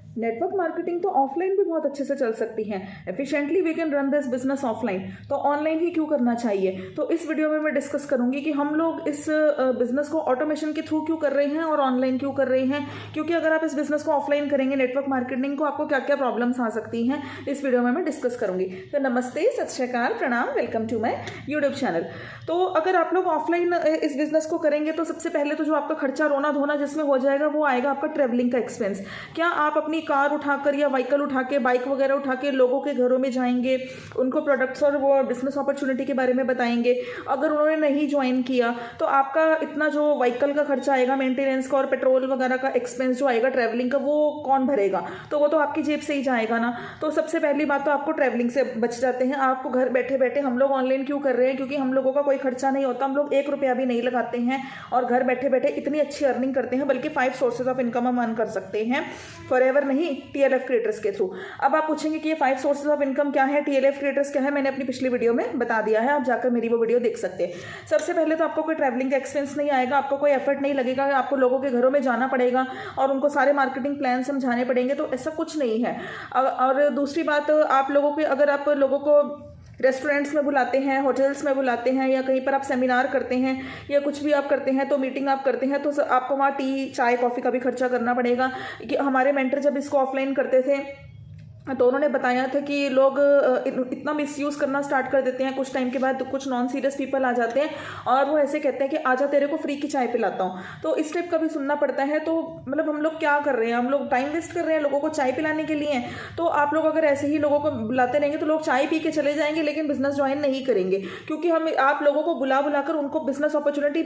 Network marketing तो offline भी बहुत अच्छे से चल सकती है। Efficiently we can run this business offline, तो ऑनलाइन ही क्यों करना चाहिए। तो इस वीडियो में मैं डिस्कस करूंगी कि हम लोग इस बिजनेस को ऑटोमेशन के थ्रू क्यों कर रहे हैं और ऑनलाइन क्यों कर रहे हैं। क्योंकि अगर आप इस बिजनेस को ऑफलाइन करेंगे नेटवर्क मार्केटिंग को, आपको क्या क्या प्रॉब्लम्स आ सकती हैं इस वीडियो में मैं डिस्कस करूंगी। तो नमस्ते, सत श्री अकाल, प्रणाम, welcome to my YouTube channel. तो अगर आप लोग ऑफलाइन इस बिजनेस को करेंगे तो सबसे पहले तो जो आपका खर्चा रोना धोना जिसमें हो जाएगा वो आएगा आपका ट्रेवलिंग का एक्सपेंस। क्या आप अपनी कार उठाकर या व्हीकल उठा के, बाइक वगैरह उठा के लोगों के घरों में जाएंगे, उनको प्रोडक्ट्स और वो बिजनेस अपॉर्चुनिटी के बारे में बताएंगे। अगर उन्होंने नहीं ज्वाइन किया तो आपका इतना जो व्हीकल का खर्चा आएगा, मेंटेनेंस का और पेट्रोल वगैरह का एक्सपेंस जो आएगा ट्रैवलिंग का, वो कौन भरेगा। तो वो तो आपकी जेब से ही जाएगा ना। तो सबसे पहली बात तो आपको ट्रैवलिंग से बच जाते हैं। आपको घर बैठे बैठे, हम लोग ऑनलाइन क्यों कर रहे हैं, क्योंकि हम लोगों का कोई खर्चा नहीं होता, हम लोग 1 रुपया भी नहीं लगाते हैं और घर बैठे बैठे इतनी अच्छी अर्निंग करते हैं। बल्कि 5 सोर्सेज ऑफ इनकम हम अर्न कर सकते हैं फॉरएवर नहीं, टीएलएफ क्रिएटर्स के थ्रू। अब आप पूछेंगे कि ये 5 सोर्सेज ऑफ इनकम क्या है, टीएलएफ क्रिएटर्स क्या है। मैंने अपनी पिछली वीडियो में बता दिया है, आप जाकर मेरी वो वीडियो देख सकते हैं। सबसे पहले तो आपको कोई ट्रैवलिंग का एक्सपेंस नहीं आएगा, आपको कोई एफर्ट नहीं लगेगा, आपको लोगों के घरों में जाना पड़ेगा और उनको सारे मार्केटिंग प्लान समझाने पड़ेंगे। तो ऐसा कुछ नहीं है। और दूसरी बात, आप लोगों के, अगर आप लोगों को रेस्टोरेंट्स में बुलाते हैं, होटल्स में बुलाते हैं, या कहीं पर आप सेमिनार करते हैं या कुछ भी आप करते हैं, तो मीटिंग आप करते हैं, तो आपको वहाँ टी, चाय, कॉफ़ी का भी खर्चा करना पड़ेगा। कि हमारे मेंटर जब इसको ऑफलाइन करते थे तो उन्होंने बताया था कि लोग इतना मिसयूज़ करना स्टार्ट कर देते हैं कुछ टाइम के बाद। तो कुछ नॉन सीरियस पीपल आ जाते हैं और वो ऐसे कहते हैं कि आजा तेरे को फ्री की चाय पिलाता हूँ। तो इस टाइप का भी सुनना पड़ता है। तो मतलब हम लोग क्या कर रहे हैं, हम लोग टाइम वेस्ट कर रहे हैं लोगों को चाय पिलाने के लिए। तो आप लोग अगर ऐसे ही लोगों को बुलाते रहेंगे तो लोग चाय पी के चले जाएंगे लेकिन बिजनेस ज्वाइन नहीं करेंगे। क्योंकि हम आप लोगों को बुला बुलाकर उनको बिजनेस अपॉर्चुनिटी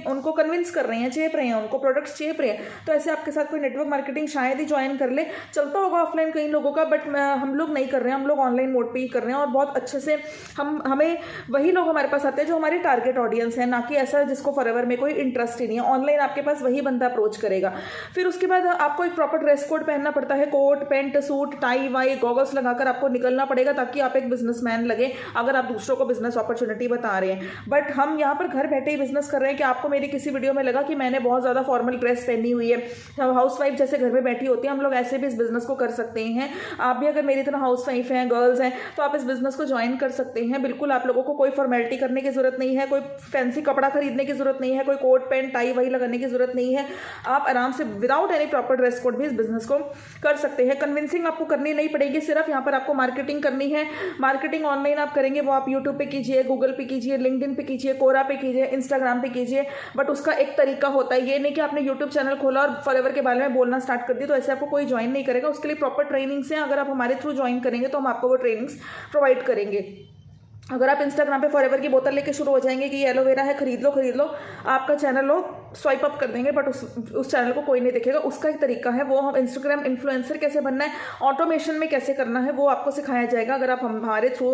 उनको कन्विंस कर रहे हैं, चेप रहे हैं, उनको प्रोडक्ट्स चेप रहे हैं। तो ऐसे आपके साथ कोई नेटवर्क मार्केटिंग शायद ही ज्वाइन कर ले। चलता होगा ऑफलाइन कई लोगों का, बट हम लोग नहीं कर रहे हैं, हम लोग ऑनलाइन मोड पे ही कर रहे हैं। और बहुत अच्छे से हमें वही लोग हमारे पास आते हैं जो हमारी टारगेट ऑडियंस है, ना कि ऐसा जिसको फॉरएवर में कोई इंटरेस्ट ही नहीं है। ऑनलाइन आपके पास वही बंदा अप्रोच करेगा। फिर उसके बाद आपको एक प्रॉपर ड्रेस कोड पहनना पड़ता है, कोट पैंट सूट टाई वाई गॉगल्स लगाकर आपको निकलना पड़ेगा ताकि आप एक बिजनेसमैन लगे अगर आप दूसरों को बिजनेस अपॉर्चुनिटी बता रहे हैं। बट हम यहाँ पर घर बैठे ही बिजनेस कर रहे हैं। कि आपको मेरी किसी वीडियो में लगा कि मैंने बहुत ज़्यादा फॉर्मल ड्रेस पहनी हुई है, हाउस वाइफ जैसे घर में बैठी होती है, हम लोग ऐसे भी इस बिजनेस को कर सकते हैं। आप भी अगर मेरी तरह हाउस वाइफ हैं, गर्ल्स हैं, तो आप इस बिजनेस को ज्वाइन कर सकते हैं। बिल्कुल आप लोगों को कोई फॉर्मेलिटी करने की जरूरत नहीं है, कोई फैंसी कपड़ा खरीदने की जरूरत नहीं है, कोई कोट पैंट टाई वाई लगाने की जरूरत नहीं है। आप आराम से without any proper dress code भी इस बिजनेस को कर सकते हैं। कन्विंसिंग आपको करनी नहीं पड़ेगी, सिर्फ यहाँ पर आपको मार्केटिंग करनी है। मार्केटिंग ऑनलाइन आप करेंगे वो आप यूट्यूब पे कीजिए, गूगल पे कीजिए, लिंक्डइन पे कीजिए, कोरा पे कीजिए, इंस्टाग्राम पे कीजिए। बट उसका एक तरीका होता है, ये नहीं कि आपने यूट्यूब चैनल खोला और फॉरएवर के बारे में बोलना स्टार्ट कर दिया तो ऐसे आपको कोई ज्वाइन नहीं करेगा। उसके लिए प्रॉपर ट्रेनिंग्स हैं। अगर आप हमारे थ्रू ज्वाइन करेंगे तो हम आपको वो ट्रेनिंग्स प्रोवाइड करेंगे। अगर आप इंस्टाग्राम पे फॉरएवर की बोतल लेके शुरू हो जाएंगे कि ये एलोवेरा है, खरीद लो, आपका चैनल लोग स्वाइप अप कर देंगे, बट उस चैनल को कोई नहीं देखेगा। उसका एक तरीका है, वो हम इंस्टाग्राम इन्फ्लुएंसर कैसे बनना है, ऑटोमेशन में कैसे करना है, वो आपको सिखाया जाएगा। अगर आप हमारे थ्रू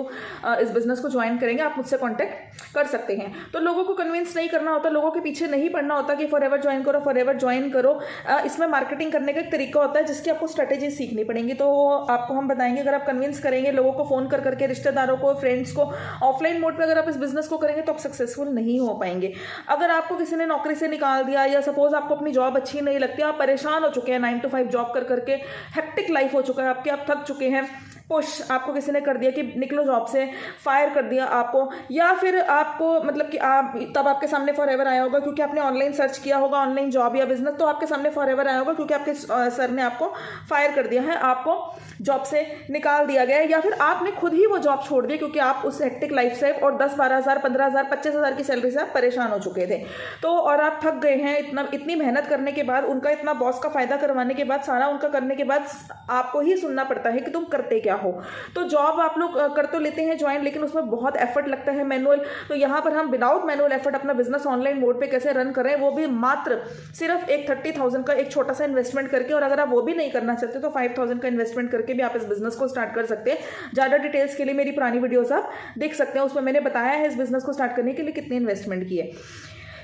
इस बिजनेस को ज्वाइन करेंगे, आप मुझसे कॉन्टैक्ट कर सकते हैं। तो लोगों को कन्विंस नहीं करना होता, लोगों के पीछे नहीं पड़ना होता कि फॉरएवर ज्वाइन करो, फॉरएवर ज्वाइन करो। इसमें मार्केटिंग करने का एक तरीका होता है जिसकी आपको स्ट्रेटेजी सीखनी पड़ेगी। तो आपको हम बताएंगे। अगर आप कन्विंस करेंगे लोगों को फ़ोन कर करके, रिश्तेदारों को, फ्रेंड्स को, ऑफलाइन मोड पे अगर आप इस बिजनेस को करेंगे तो आप सक्सेसफुल नहीं हो पाएंगे। अगर आपको किसी ने नौकरी से निकाल दिया या सपोज आपको अपनी जॉब अच्छी नहीं लगती, आप परेशान हो चुके हैं 9 to 5 जॉब कर करके, हेक्टिक लाइफ हो चुका है आपके, आप थक चुके हैं, पुश आपको किसी ने कर दिया कि निकलो जॉब से, फायर कर दिया आपको, या फिर आपको मतलब कि आप तब आपके सामने फॉरएवर आया होगा क्योंकि आपने ऑनलाइन सर्च किया होगा ऑनलाइन जॉब या बिजनेस, तो आपके सामने फॉरएवर आया होगा क्योंकि आपके सर ने आपको फायर कर दिया है, आपको जॉब से निकाल दिया गया है, या फिर आपने खुद ही वो जॉब छोड़ दी क्योंकि आप उस हेक्टिक लाइफ से और 10-12,000 15,000 25,000 की सैलरी से आप परेशान हो चुके थे। तो और आप थक गए हैं इतनी मेहनत करने के बाद, उनका इतना बॉस का फायदा करवाने के बाद, सारा उनका करने के बाद आपको ही सुनना पड़ता है कि तुम करते क्या हो। तो जॉब आप लोग कर तो लेते हैं ज्वाइन, लेकिन उसमें बहुत एफर्ट लगता है मैनुअल। तो यहाँ पर हम विदाउट मैनुअल एफर्ट अपना बिजनेस ऑनलाइन मोड पे कैसे रन करें, वो भी मात्र सिर्फ एक 30,000 का एक छोटा सा इन्वेस्टमेंट करके। और अगर आप वो भी नहीं करना चाहते तो 5,000 का इन्वेस्टमेंट करके भी आप इस बिजनेस को स्टार्ट कर सकते हैं। ज़्यादा डिटेल्स के लिए मेरी पुरानी वीडियोस आप देख सकते हैं, उसमें मैंने बताया है इस बिजनेस को स्टार्ट करने के लिए कितनी इन्वेस्टमेंट की है।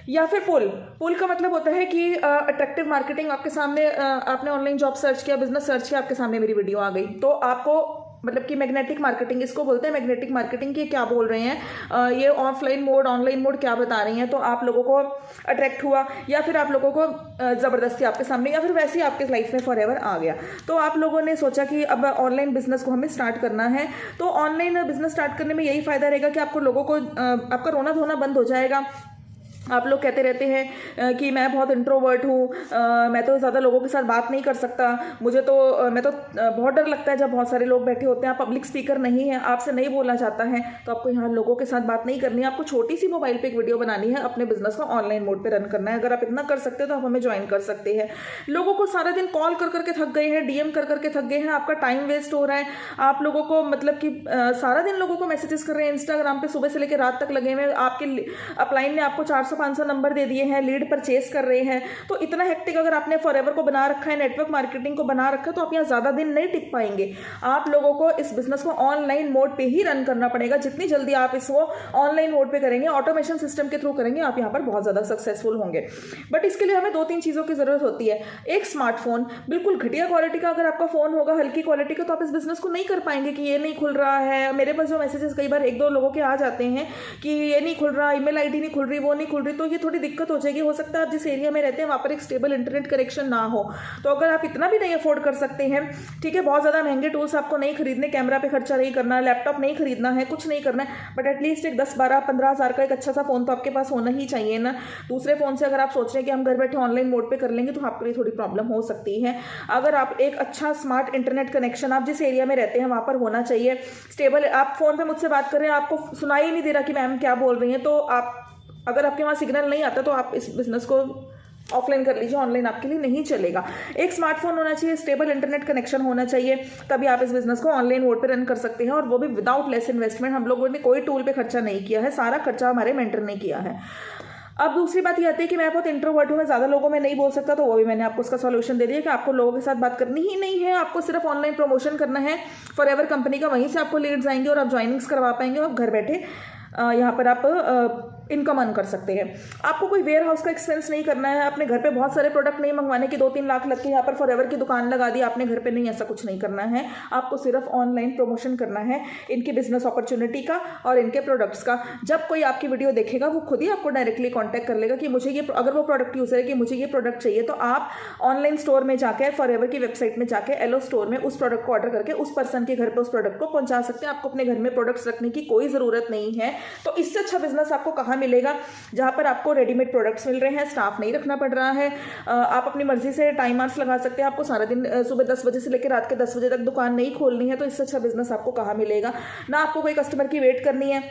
या फिर पुल का मतलब होता है कि अट्रैक्टिव मार्केटिंग आपके सामने, आपने ऑनलाइन जॉब सर्च किया, बिजनेस सर्च किया, आपके सामने मेरी वीडियो आ गई, तो आपको मतलब कि मैग्नेटिक मार्केटिंग इसको बोलते हैं, मैग्नेटिक मार्केटिंग की क्या बोल रहे हैं, ये ऑफलाइन मोड ऑनलाइन मोड क्या बता रही हैं, तो आप लोगों को अट्रैक्ट हुआ या फिर आप लोगों को ज़बरदस्ती आपके सामने या फिर वैसे ही आपके लाइफ में फॉर एवर आ गया। तो आप लोगों ने सोचा कि अब ऑनलाइन बिजनेस को हमें स्टार्ट करना है। तो ऑनलाइन बिजनेस स्टार्ट करने में यही फायदा रहेगा कि आपको लोगों को आपका रोना धोना बंद हो जाएगा। आप लोग कहते रहते हैं कि मैं बहुत इंट्रोवर्ट हूँ, मैं तो ज़्यादा लोगों के साथ बात नहीं कर सकता, मुझे तो मैं तो बहुत डर लगता है जब बहुत सारे लोग बैठे होते हैं, आप पब्लिक स्पीकर नहीं है, आपसे नहीं बोला जाता है, तो आपको यहाँ लोगों के साथ बात नहीं करनी है, आपको छोटी सी मोबाइल पे एक वीडियो बनानी है, अपने बिजनेस को ऑनलाइन मोड पे रन करना है। अगर आप इतना कर सकते हो तो आप हमें ज्वाइन कर सकते हैं। लोगों को सारा दिन कॉल कर करके थक गए हैं, DM कर करके थक गए हैं, आपका टाइम वेस्ट हो रहा है, आप लोगों को मतलब कि सारा दिन लोगों को मैसेजेस कर रहे हैं, इंस्टाग्राम पे सुबह से लेकर रात तक लगे हुए, आपके अपलाइन ने आपको 400-500 नंबर दे दिए हैं, लीड परचेस कर रहे हैं। तो इतना हेक्टिक अगर आपने फॉरएवर को बना रखा है, नेटवर्क मार्केटिंग को बना रखा है, तो आप यहाँ ज्यादा दिन नहीं टिक पाएंगे। आप लोगों को इस बिजनेस को ऑनलाइन मोड पे ही रन करना पड़ेगा। जितनी जल्दी आप इसको ऑनलाइन मोड पे करेंगे, ऑटोमेशन सिस्टम के थ्रू करेंगे, आप यहाँ पर बहुत ज्यादा सक्सेसफुल होंगे। बट इसके लिए हमें 2-3 चीजों की जरूरत होती है। एक स्मार्टफोन, बिल्कुल घटिया क्वालिटी का अगर आपका फोन होगा, हल्की क्वालिटी का, तो आप इस बिजनेस को नहीं कर पाएंगे कि ये नहीं खुल रहा है। मेरे पास जो मैसेजेस कई बार 1-2 लोगों के आ जाते हैं कि ये नहीं खुल रहा, ईमेल आईडी नहीं खुल रही, वो नहीं खुल रही, तो ये थोड़ी दिक्कत हो जाएगी। हो सकता है आप जिस एरिया में रहते हैं वहाँ पर एक स्टेबल इंटरनेट कनेक्शन ना हो। तो अगर आप इतना भी नहीं अफोर्ड कर सकते हैं, ठीक है, बहुत ज़्यादा महंगे टूल्स आपको नहीं खरीदने, कैमरा पे खर्चा नहीं करना, लैपटॉप नहीं खरीदना है, कुछ नहीं करना है, बट एटलीस्ट एक 10-12-15 हज़ार का एक अच्छा सा फोन तो आपके पास होना ही चाहिए ना। दूसरे फोन से अगर आप सोच रहे हैं कि हम घर बैठे ऑनलाइन मोड पे कर लेंगे, तो आपके लिए थोड़ी प्रॉब्लम हो सकती है। अगर आप एक अच्छा स्मार्ट इंटरनेट कनेक्शन आप जिस एरिया में रहते हैं वहाँ पर होना चाहिए, स्टेबल। आप फोन पे मुझसे बात कर रहे हैं, आपको सुनाई ही नहीं दे रहा कि मैम क्या बोल रही हैं, तो आप अगर आपके वहाँ सिग्नल नहीं आता तो आप इस बिजनेस को ऑफलाइन कर लीजिए, ऑनलाइन आपके लिए नहीं चलेगा। एक स्मार्टफोन होना चाहिए, स्टेबल इंटरनेट कनेक्शन होना चाहिए, तभी आप इस बिजनेस को ऑनलाइन मोड पे रन कर सकते हैं, और वो भी विदाउट लेस इन्वेस्टमेंट। हम लोगों ने कोई टूल पे खर्चा नहीं किया है, सारा खर्चा हमारे मेंटर ने किया है। अब दूसरी बात ये आती है कि मैं बहुत इंट्रोवर्ट हूँ, मैं ज़्यादा लोगों में नहीं बोल सकता, तो वो भी मैंने आपको उसका सॉल्यूशन दे दिया कि आपको लोगों के साथ बात करनी ही नहीं है, आपको सिर्फ ऑनलाइन प्रमोशन करना है फॉरएवर कंपनी का, वहीं से आपको लीड्स आएंगे और आप ज्वाइनिंग्स करवा पाएंगे, और घर बैठे यहाँ पर आप इनकम अर्न कर सकते हैं। आपको कोई वेयर हाउस का एक्सपेंस नहीं करना है, अपने घर पे बहुत सारे प्रोडक्ट नहीं मंगवाने की 2-3 लाख लग के यहाँ पर फॉरएवर की दुकान लगा दी आपने घर पे, नहीं, ऐसा कुछ नहीं करना है। आपको सिर्फ ऑनलाइन प्रमोशन करना है इनकी बिजनेस अपॉर्चुनिटी का और इनके प्रोडक्ट्स का। जब कोई आपकी वीडियो देखेगा वो खुद ही आपको डायरेक्टली कॉन्टैक्ट कर लेगा कि मुझे ये, अगर वो प्रोडक्ट यूजर है कि मुझे ये प्रोडक्ट चाहिए, तो आप ऑनलाइन स्टोर में जाकर, फॉरएवर की वेबसाइट में जाकर एलो स्टोर में उस प्रोडक्ट को ऑर्डर करके उस पर्सन के घर पर उस प्रोडक्ट को पहुंचा सकते हैं। आपको अपने घर में प्रोडक्ट्स रखने की कोई ज़रूरत नहीं है। तो इससे अच्छा बिजनेस आपको कहाँ मिलेगा, जहाँ पर आपको रेडीमेड प्रोडक्ट्स मिल रहे हैं, स्टाफ नहीं रखना पड़ रहा है, आप अपनी मर्जी से टाइम आवर्स लगा सकते हैं। आपको सारा दिन सुबह 10 बजे से लेकर रात के 10 बजे तक दुकान नहीं खोलनी है, तो इससे अच्छा बिजनेस आपको कहाँ मिलेगा। ना आपको कोई कस्टमर की वेट करनी है,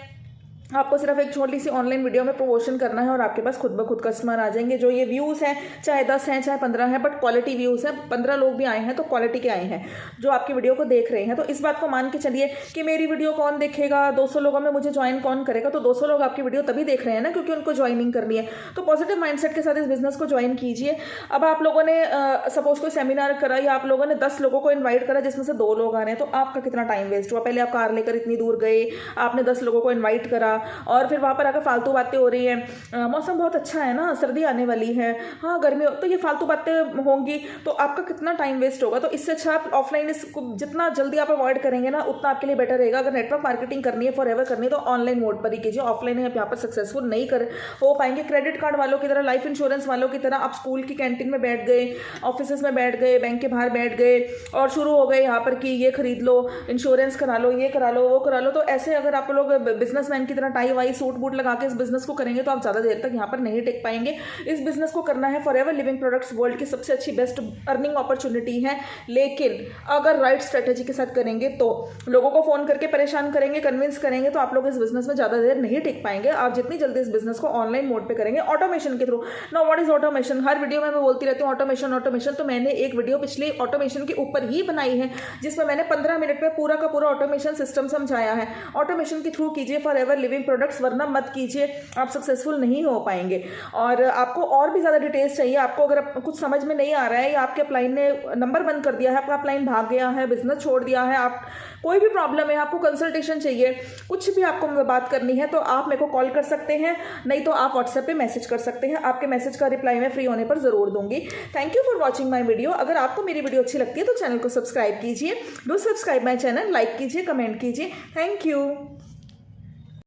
आपको सिर्फ एक छोटी सी ऑनलाइन वीडियो में प्रमोशन करना है और आपके पास खुद ब खुद कस्टमर आ जाएंगे। जो ये व्यूज़ हैं, चाहे 10 हैं चाहे 15 हैं, बट क्वालिटी व्यूज़ हैं, 15 लोग भी आए हैं तो क्वालिटी के आए हैं जो आपकी वीडियो को देख रहे हैं। तो इस बात को मान के चलिए कि मेरी वीडियो कौन देखेगा, 200 लोगों में मुझे ज्वाइन कौन करेगा, तो 200 लोग आपकी वीडियो तभी देख रहे हैं ना क्योंकि उनको ज्वाइनिंग करनी है। तो पॉजिटिव माइंडसेट के साथ इस बिजनेस को ज्वाइन कीजिए। अब आप लोगों ने सपोज कोई सेमिनार करा या आप लोगों ने 10 लोगों को इन्वाइट करा जिसमें से 2 लोग आ रहे हैं, तो आपका कितना टाइम वेस्ट हुआ। पहले आप कार लेकर इतनी दूर गए, आपने 10 लोगों को इन्वाइट करा और फिर पर अगर फालतू बातें हो रही हैं, मौसम बहुत अच्छा है ना, सर्दी आने वाली है, हाँ गर्मी, तो ये फालतू बातें होंगी तो आपका कितना टाइम वेस्ट होगा। तो इससे अच्छा आप ऑफलाइन इसको जितना जल्दी आप अवॉइड करेंगे ना उतना आपके लिए बेटर रहेगा। अगर नेटवर्क मार्केटिंग करनी है, फॉरएवर करनी है, तो ऑनलाइन मोड पर ही कीजिए। ऑफलाइन आप यहाँ पर सक्सेसफुल नहीं हो पाएंगे। क्रेडिट कार्ड वालों की तरह, लाइफ इंश्योरेंस वालों की तरह आप स्कूल की कैंटीन में बैठ गए, ऑफिस में बैठ गए, बैंक के बाहर बैठ गए और शुरू हो गए यहाँ पर कि ये खरीद लो, इंश्योरेंस करा लो, ये करा लो, वो करा लो। तो ऐसे अगर आप लोग बिजनेसमैन की तरह टाई वाई सूट बूट लगा के इस बिजनेस को करेंगे तो आप ज़्यादा देर तक यहाँ पर नहीं टिक पाएंगे। इस बिजनेस को करना है फॉरएवर लिविंग प्रोडक्ट्स, वर्ल्ड की सबसे अच्छी बेस्ट अर्निंग अपॉर्चुनिटी है। लेकिन अगर राइट स्ट्रेटेजी के साथ करेंगे तो लोगों को फोन करके परेशान करेंगे, कन्विंस करेंगे, तो आप लोग इस बिजनेस में ज़्यादा देर नहीं टिक पाएंगे। आप जितनी जल्दी इस बिजनेस को ऑनलाइन मोड पे करेंगे ऑटोमेशन के through. Now what is automation? Her video में मैं बोलती रहती हूँ ऑटोमेशन ऑटोमेशन। तो मैंने एक वीडियो पिछली ऑटोमेशन के ऊपर ही बनाई है जिसमें मैंने 15 मिनट में पूरा का पूरा ऑटोमेशन सिस्टम समझाया है। ऑटोमेशन के थ्रू कीजिए फॉरएवर लिविंग सेविंग प्रोडक्ट्स, वरना मत कीजिए, आप सक्सेसफुल नहीं हो पाएंगे। और आपको और भी ज़्यादा डिटेल्स चाहिए, आपको अगर कुछ समझ में नहीं आ रहा है या आपके अपलाइन ने नंबर बंद कर दिया है, आपका अपलाइन भाग गया है, बिजनेस छोड़ दिया है, आप कोई भी प्रॉब्लम है, आपको कंसल्टेशन चाहिए, कुछ भी आपको बात करनी है, तो आप मेरे को कॉल कर सकते हैं, नहीं तो आप व्हाट्सएप पे मैसेज कर सकते हैं। आपके मैसेज का रिप्लाई मैं फ्री होने पर ज़रूर दूंगी। Thank you for watching my video. अगर आपको मेरी वीडियो अच्छी लगती है तो चैनल को सब्सक्राइब कीजिए, do subscribe my channel, like कीजिए, कमेंट कीजिए। Thank you.